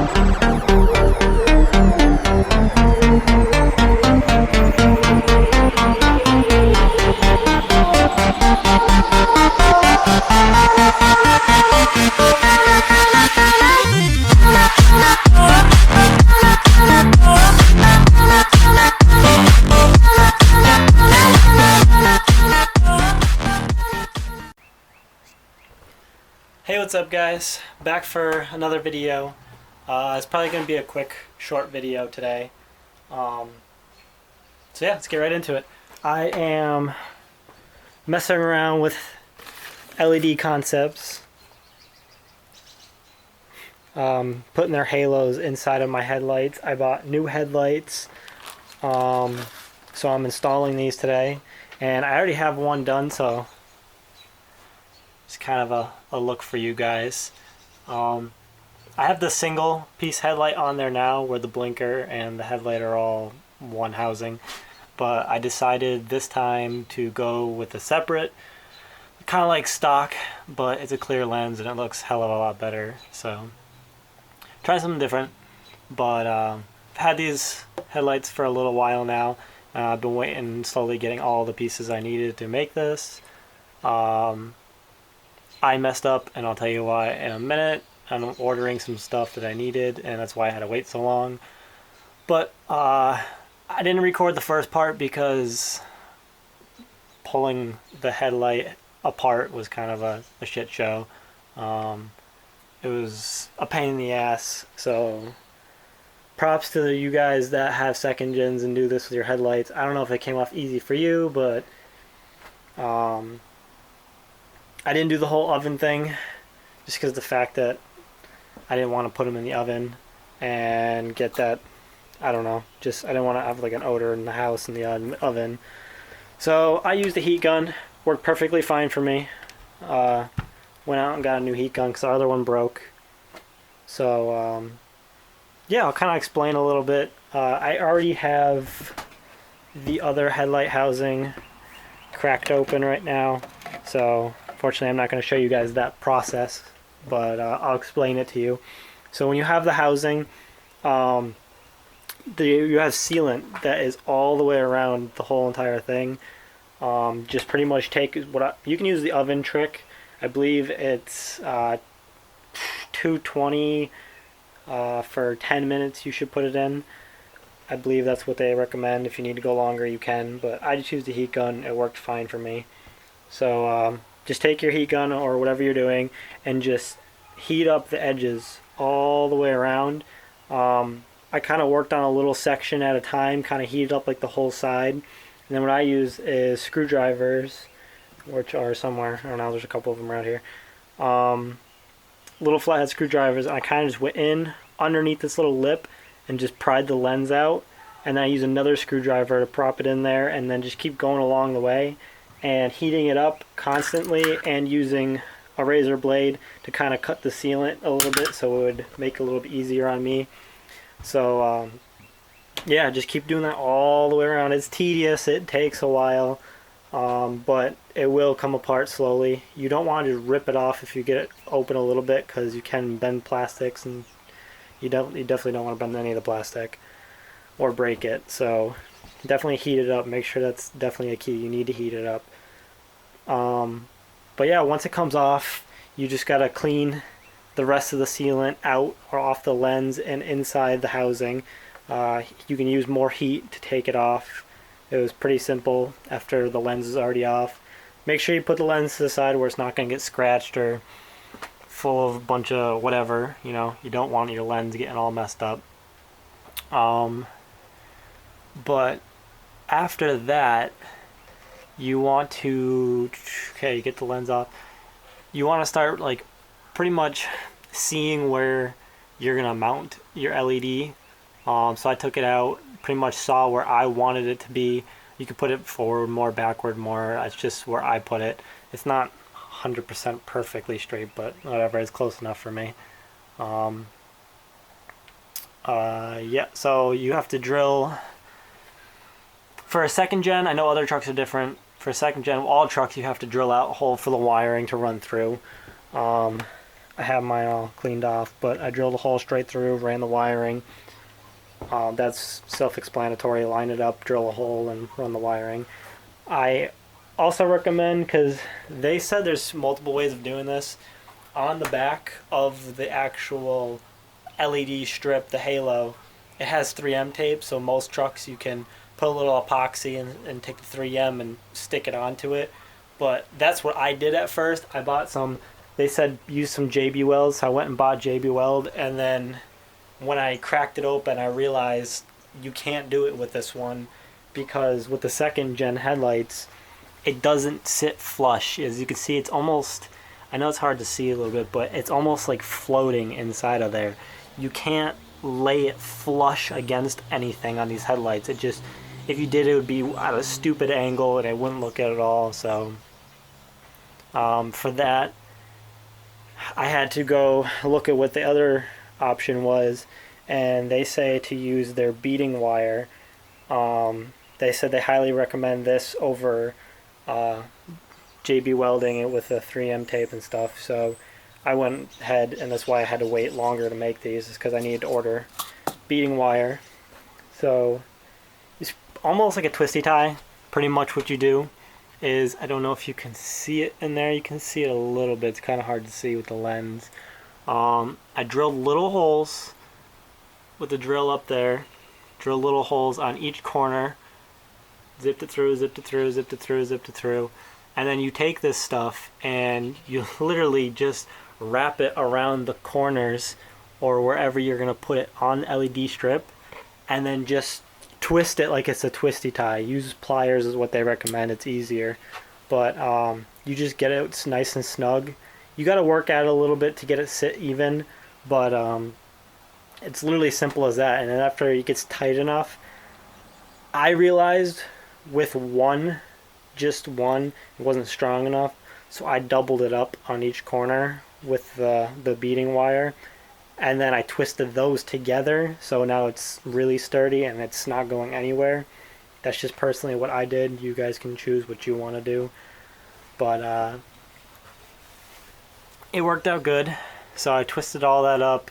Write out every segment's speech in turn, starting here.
Hey, what's up guys? Back for another video. It's probably going to be a quick, short video today. So yeah, let's get right into it. I am messing around with LED concepts. Putting their halos inside of my headlights. I bought new headlights. So I'm installing these today. And I already have one done, so it's kind of a look for you guys. I have the single piece headlight on there now where the blinker and the headlight are all one housing, but I decided this time to go with a separate, kind of like stock, but it's a clear lens and it looks hell of a lot better. So try something different. But I've had these headlights for a little while now. I've been waiting, slowly getting all the pieces I needed to make this. I messed up, and I'll tell you why in a minute. I'm ordering some stuff that I needed, and that's why I had to wait so long. But I didn't record the first part because pulling the headlight apart was kind of a shit show. It was a pain in the ass, so props to you guys that have second gens and do this with your headlights. I don't know if it came off easy for you, but I didn't do the whole oven thing just because of the fact that I didn't want to put them in the oven and get that, I don't know, just I didn't want to have like an odor in the house in the oven. So I used a heat gun, worked perfectly fine for me. Went out and got a new heat gun because the other one broke. So yeah, I'll kind of explain a little bit. I already have the other headlight housing cracked open right now, so fortunately I'm not going to show you guys that process, but I'll explain it to you. So when you have the housing, you have sealant that is all the way around the whole entire thing. Just pretty much take you can use the oven trick. I believe it's 220 for 10 minutes you should put it in. I believe that's what they recommend. If you need to go longer you can, but I just used the heat gun. It worked fine for me. So just take your heat gun or whatever you're doing and just heat up the edges all the way around. I kind of worked on a little section at a time, kind of heated up like the whole side. And then what I use is screwdrivers, which are somewhere, I don't know, there's a couple of them around here. Little flathead screwdrivers, and I kind of just went in underneath this little lip and just pried the lens out. And then I use another screwdriver to prop it in there, and then just keep going along the way and heating it up constantly and using a razor blade to kind of cut the sealant a little bit so it would make it a little bit easier on me. So yeah, just keep doing that all the way around. It's tedious, it takes a while, but it will come apart slowly. You don't want to rip it off if you get it open a little bit, because you can bend plastics, and you definitely don't want to bend any of the plastic or break it. So definitely heat it up. Make sure that's definitely a key. You need to heat it up. But yeah, once it comes off, you just gotta clean the rest of the sealant out or off the lens and inside the housing. You can use more heat to take it off. It was pretty simple after the lens is already off. Make sure you put the lens to the side where it's not gonna get scratched or full of a bunch of whatever, you know. You don't want your lens getting all messed up. But after that, you want to, okay, you get the lens off. You want to start like pretty much seeing where you're gonna mount your LED. So I took it out, pretty much saw where I wanted it to be. You could put it forward more, backward more. It's just where I put it. It's not 100% perfectly straight, but whatever, it's close enough for me. Yeah, so you have to drill. For a second gen, I know other trucks are different. For a second gen, all trucks, you have to drill out a hole for the wiring to run through. I have mine all cleaned off, but I drilled a hole straight through, ran the wiring. That's self-explanatory. Line it up, drill a hole, and run the wiring. I also recommend, because they said there's multiple ways of doing this, on the back of the actual LED strip, the halo, it has 3M tape, so most trucks you can put a little epoxy and take the 3M and stick it onto it. But that's what I did at first. I bought some, they said use some JB Welds, so I went and bought JB Weld, and then when I cracked it open, I realized you can't do it with this one, because with the second gen headlights, it doesn't sit flush. As you can see, it's almost, I know it's hard to see a little bit, but it's almost like floating inside of there. You can't lay it flush against anything on these headlights. It just, if you did, it would be at a stupid angle and it wouldn't look good at all. So for that, I had to go look at what the other option was, and they say to use their beading wire. They said they highly recommend this over JB welding it with the 3M tape and stuff. So I went ahead, and that's why I had to wait longer to make these, is because I needed to order beading wire. So it's almost like a twisty tie. Pretty much what you do is, I don't know if you can see it in there. You can see it a little bit. It's kind of hard to see with the lens. I drilled little holes with the drill up there. Drill little holes on each corner. Zipped it through, zipped it through, zipped it through, zipped it through. And then you take this stuff and you literally just wrap it around the corners or wherever you're going to put it on the LED strip, and then just twist it like it's a twisty tie. Use pliers is what they recommend. It's easier. But you just get it nice and snug. You got to work at it a little bit to get it sit even, but it's literally simple as that. And then after it gets tight enough, I realized with one, just one, it wasn't strong enough, so I doubled it up on each corner with the beading wire, and then I twisted those together, so now it's really sturdy and it's not going anywhere. That's just personally what I did. You guys can choose what you want to do, but it worked out good. So I twisted all that up,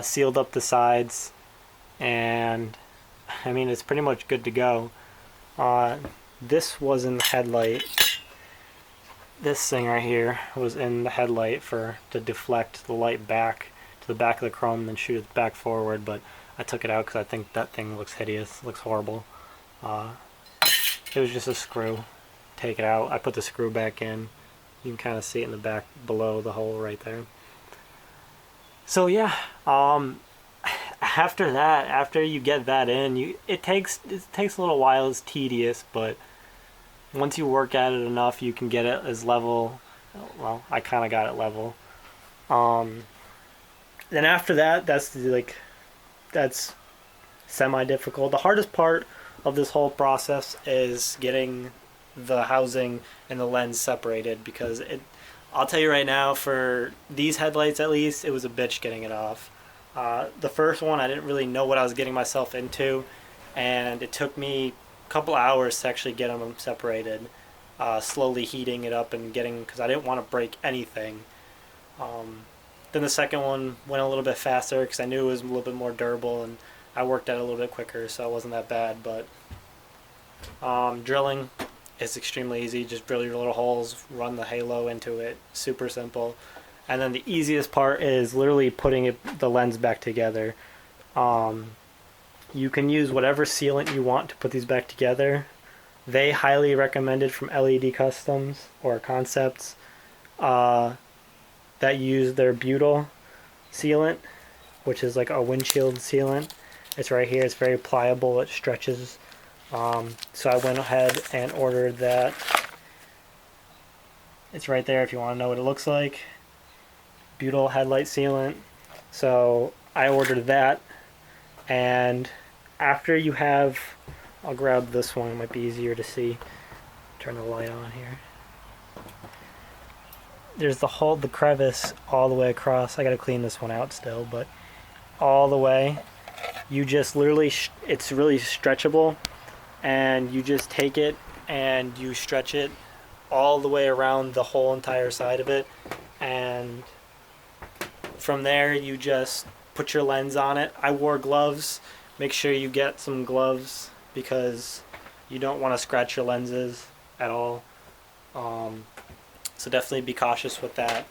sealed up the sides, and I mean, it's pretty much good to go. This was in the headlight. This thing right here was in the headlight to deflect the light back to the back of the chrome and then shoot it back forward, but I took it out because I think that thing looks hideous, looks horrible. It was just a screw. Take it out. I put the screw back in. You can kind of see it in the back below the hole right there. So yeah, after that, after you get that in, it takes a little while. It's tedious, but once you work at it enough, you can get it as level. Well, I kind of got it level. Then after that, that's semi-difficult. The hardest part of this whole process is getting the housing and the lens separated, because I'll tell you right now, for these headlights at least, it was a bitch getting it off. The first one, I didn't really know what I was getting myself into, and it took me a couple hours to actually get them separated, slowly heating it up and because I didn't want to break anything. Then the second one went a little bit faster because I knew it was a little bit more durable, and I worked at it a little bit quicker, so it wasn't that bad. But drilling is extremely easy. Just drill your little holes, run the halo into it. Super simple. And then the easiest part is literally putting the lens back together. You can use whatever sealant you want to put these back together. They highly recommended from LED Customs or Concepts that use their butyl sealant, which is like a windshield sealant. It's right here. It's very pliable. It stretches. So I went ahead and ordered that. It's right there if you want to know what it looks like. Butyl headlight sealant. So I ordered that, and after you have, I'll grab this one, it might be easier to see. Turn the light on here. There's the crevice all the way across. I gotta clean this one out still, but all the way. You just literally, it's really stretchable, and you just take it and you stretch it all the way around the whole entire side of it, and from there, you just put your lens on it. I wore gloves. Make sure you get some gloves because you don't want to scratch your lenses at all. So definitely be cautious with that.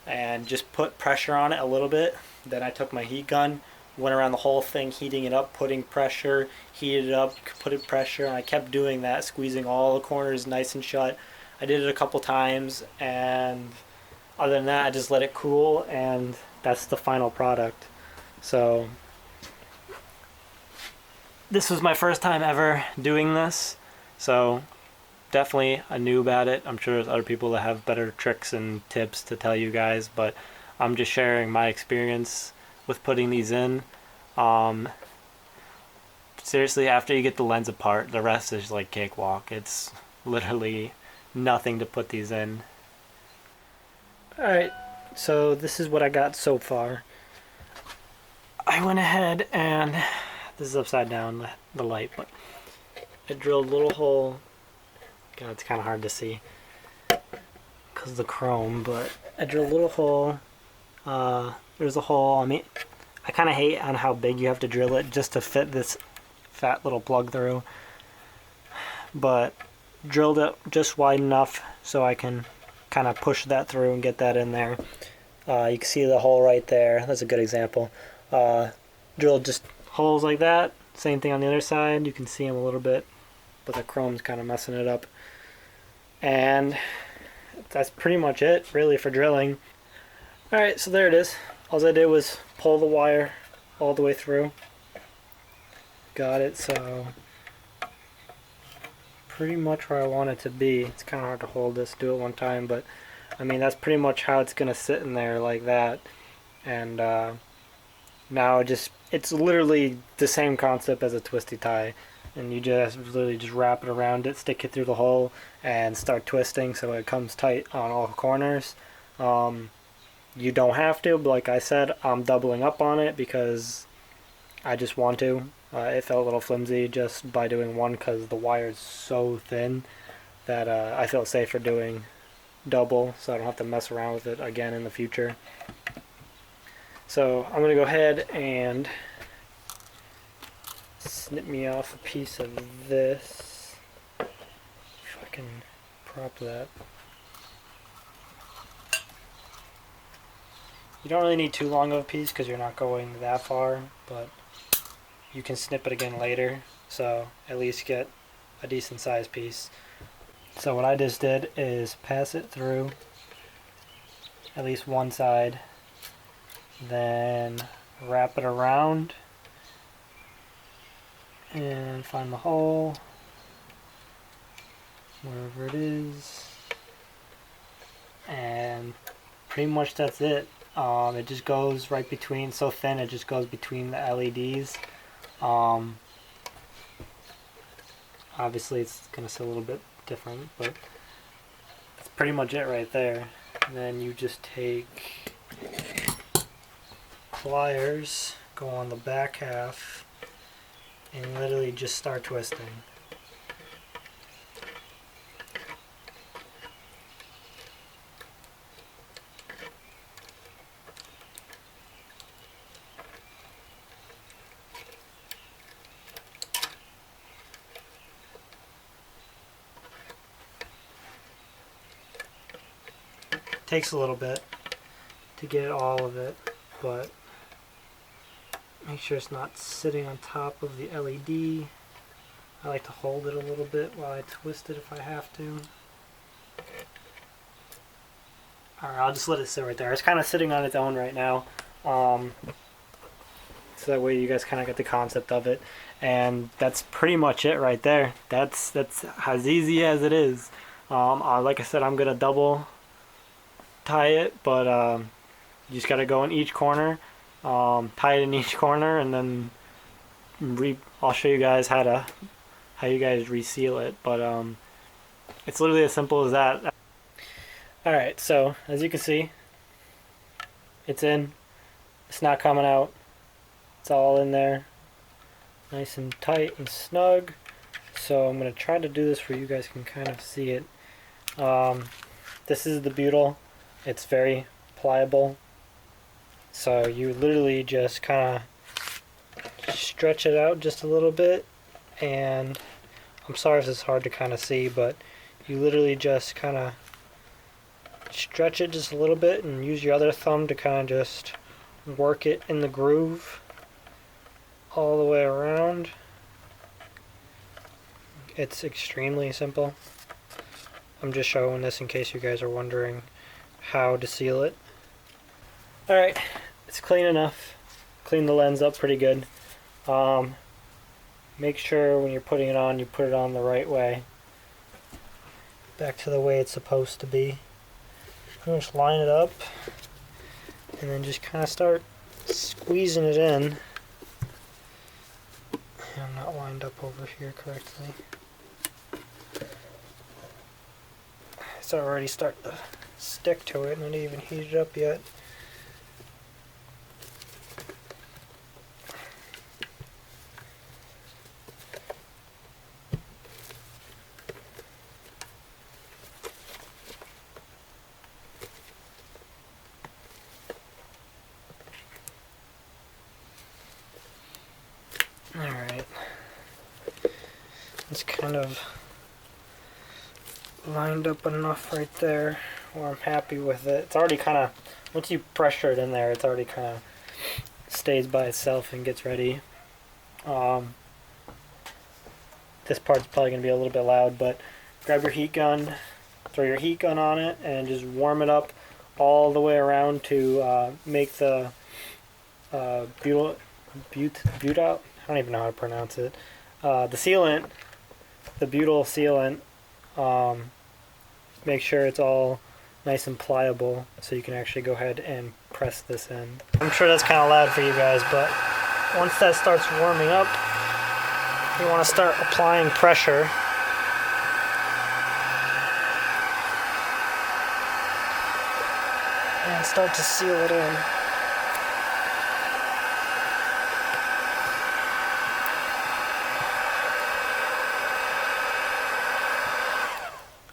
And just put pressure on it a little bit. Then I took my heat gun, went around the whole thing, heating it up, putting pressure, heated it up, put it pressure, and I kept doing that, squeezing all the corners nice and shut. I did it a couple times, and other than that, I just let it cool, and that's the final product. So this was my first time ever doing this, so definitely a noob at it. I'm sure there's other people that have better tricks and tips to tell you guys, but I'm just sharing my experience with putting these in. Seriously, after you get the lens apart, the rest is like cakewalk. It's literally nothing to put these in. Alright, so this is what I got so far. I went ahead and, this is upside down, the light, but I drilled a little hole. God, it's kind of hard to see because of the chrome, but I drilled a little hole. There's a hole. I mean, I kind of hate on how big you have to drill it just to fit this fat little plug through, but drilled it just wide enough so I can kind of push that through and get that in there. You can see the hole right there. That's a good example. Drilled just holes like that. Same thing on the other side. You can see them a little bit, but the chrome's kind of messing it up. And that's pretty much it, really, for drilling. Alright, so there it is. All I did was pull the wire all the way through. Got it, so pretty much where I want it to be. It's kind of hard to hold this, do it one time, but I mean, that's pretty much how it's going to sit in there like that. And now it's literally the same concept as a twisty tie. And you just literally just wrap it around it, stick it through the hole, and start twisting so it comes tight on all corners. You don't have to, but like I said, I'm doubling up on it because I just want to. It felt a little flimsy just by doing one because the wire is so thin that I feel safer doing double so I don't have to mess around with it again in the future. So I'm going to go ahead and snip me off a piece of this, if I can prop that. You don't really need too long of a piece because you're not going that far, but you can snip it again later, so at least get a decent sized piece. So what I just did is pass it through at least one side, then wrap it around and find the hole wherever it is, and pretty much that's it. It just goes right between, so thin it just goes between the LEDs. Obviously it's gonna sit a little bit different, but that's pretty much it right there. And then you just take pliers, go on the back half, and literally just start twisting. Takes a little bit to get all of it, but make sure it's not sitting on top of the LED. I like to hold it a little bit while I twist it if I have to. Alright, I'll just let it sit right there. It's kind of sitting on its own right now. So that way you guys kind of get the concept of it. And that's pretty much it right there. That's as easy as it is. Like I said, I'm going to double tie it, but you just got to go in each corner, tie it in each corner, and then I'll show you guys how you guys reseal it. But it's literally as simple as that. Alright, so as you can see, it's in. It's not coming out. It's all in there, nice and tight and snug. So I'm going to try to do this where you guys can kind of see it. This is the butyl. It's very pliable. So you literally just kind of stretch it out just a little bit, and I'm sorry if it's hard to kind of see, but you literally just kind of stretch it just a little bit and use your other thumb to kind of just work it in the groove all the way around. It's extremely simple. I'm just showing this in case you guys are wondering how to seal it. Alright, it's clean enough. Clean the lens up pretty good. Make sure when you're putting it on, you put it on the right way. Back to the way it's supposed to be. Pretty much line it up and then just kind of start squeezing it in. I'm not lined up over here correctly. It's already starting to stick to it, and I didn't even heat it up yet. Alright. It's kind of lined up enough right there where I'm happy with it. It's already kind of, once you pressure it in there, it's already kind of stays by itself and gets ready. This part's probably going to be a little bit loud, but grab your heat gun, throw your heat gun on it, and just warm it up all the way around to make the butyl, I don't even know how to pronounce it. The sealant, the butyl sealant, make sure it's all nice and pliable so you can actually go ahead and press this in. I'm sure that's kind of loud for you guys, but once that starts warming up, you want to start applying pressure. And start to seal it in.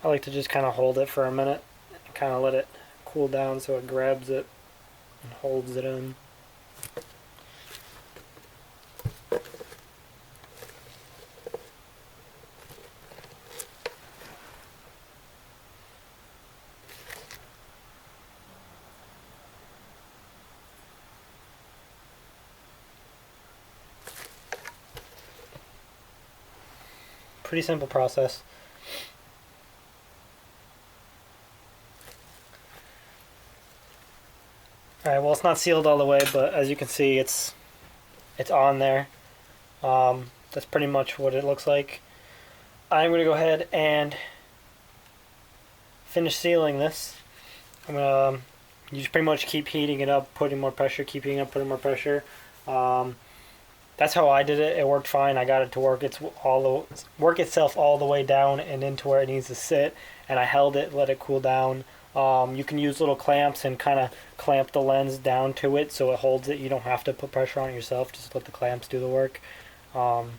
I like to just kind of hold it for a minute and kind of let it cool down so it grabs it and holds it in. Pretty simple process. Alright, well, it's not sealed all the way, but as you can see, it's on there. That's pretty much what it looks like. I'm going to go ahead and finish sealing this. I'm going to you just pretty much keep heating it up, putting more pressure, keep heating up, putting more pressure. That's how I did it. It worked fine. I got it to work itself all the way down and into where it needs to sit, and I held it, let it cool down. You can use little clamps and kind of clamp the lens down to it so it holds it. You don't have to put pressure on it yourself. Just let the clamps do the work. And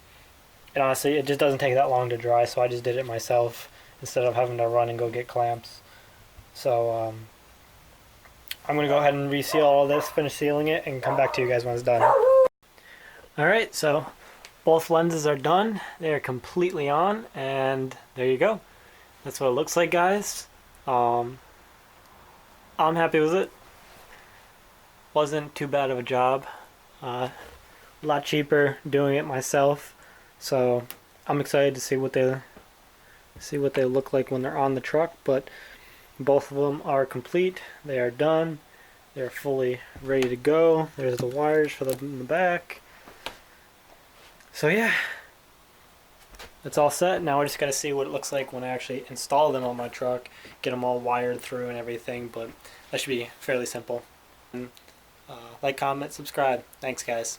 honestly, it just doesn't take that long to dry, so I just did it myself instead of having to run and go get clamps. So I'm going to go ahead and reseal all of this, finish sealing it, and come back to you guys when it's done. Alright, so both lenses are done. They are completely on, and there you go. That's what it looks like, guys. I'm happy with it. Wasn't too bad of a job. A lot cheaper doing it myself, so I'm excited to see what they look like when they're on the truck. But both of them are complete. They are done. They're fully ready to go. There's the wires for them in the back. So yeah, it's all set. Now I just got to see what it looks like when I actually install them on my truck, get them all wired through and everything, but that should be fairly simple. Like, comment, subscribe. Thanks, guys.